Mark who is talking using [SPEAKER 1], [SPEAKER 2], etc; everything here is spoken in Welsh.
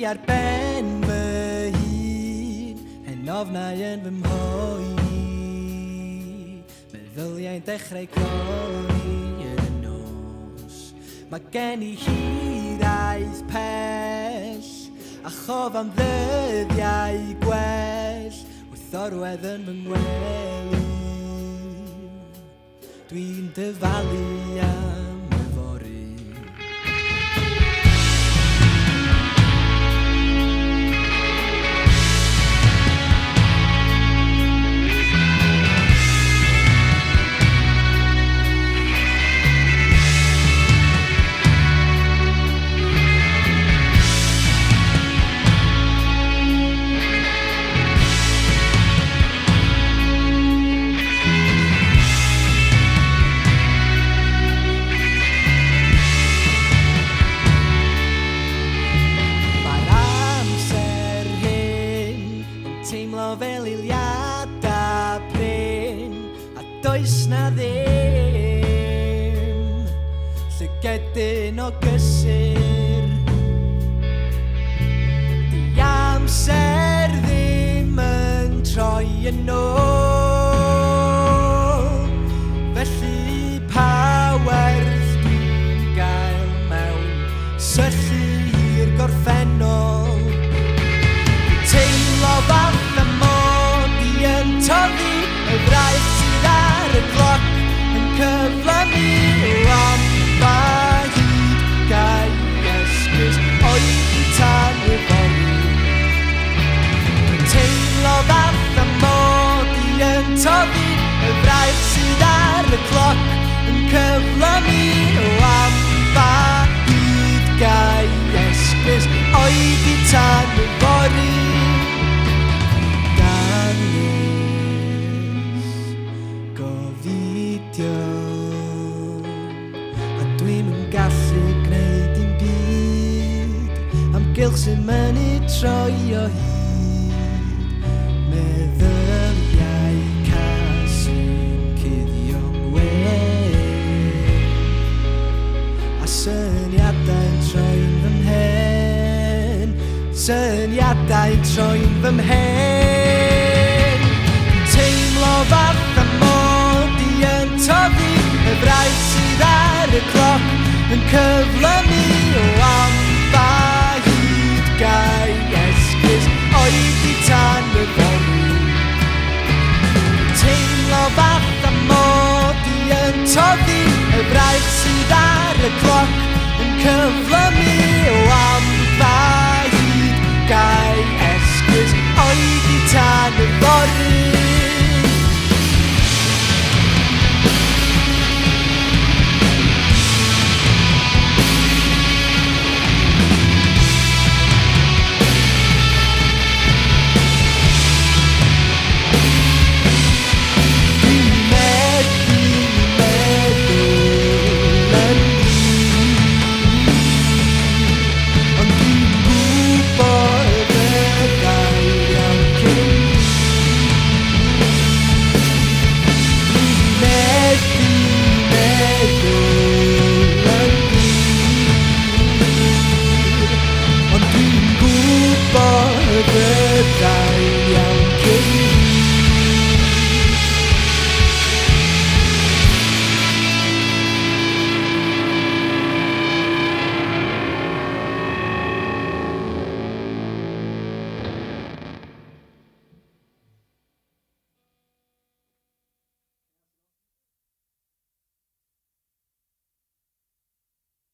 [SPEAKER 1] ar ben fy hun, hen ofnau yn fy mhoeni. Meddyliau'n dechrau croi yn y nos. Mae gen I hiraeth pell, a chof am ddyddiau gwell, wrth orwedd yn fy ngwely. Dwi'n dyfalu am y fory. Teimlo fel iliadau prin, a does na ddim llygedyn o gysur. Di amser ddim yn troi yn ôl, felly pa werth dwi'n gael mewn syllu i'r gorffennol. Teimlo fath y mod I yn toddi, y fraeth sydd ar y cloc yn cyflymu am ba hyd gai esgus oed I tan y fory. Teimlo fath y mod I yn toddi, y fraeth sydd ar y cloc yn cyflymu am ba hyd gai esgus oed I tan y fory. A dwi'm yn gallu gwneud dim byd am gylch sy'n mynnu troi o hyd. Meddyliau cas sy'n cuddio'n well, a syniadau'n troi'n fy mhen, syniadau'n troi'n fy mhen. Teimlo fath y mod I yn toddi, y fraeth sydd ar y cloc yn cyflymu am ba hyd gai esgus oed I tan y fory. Teimlo fath y mod I yn toddi, y fraeth sydd ar y cloc yn cyflymu am ba hyd gai esgus oed I tan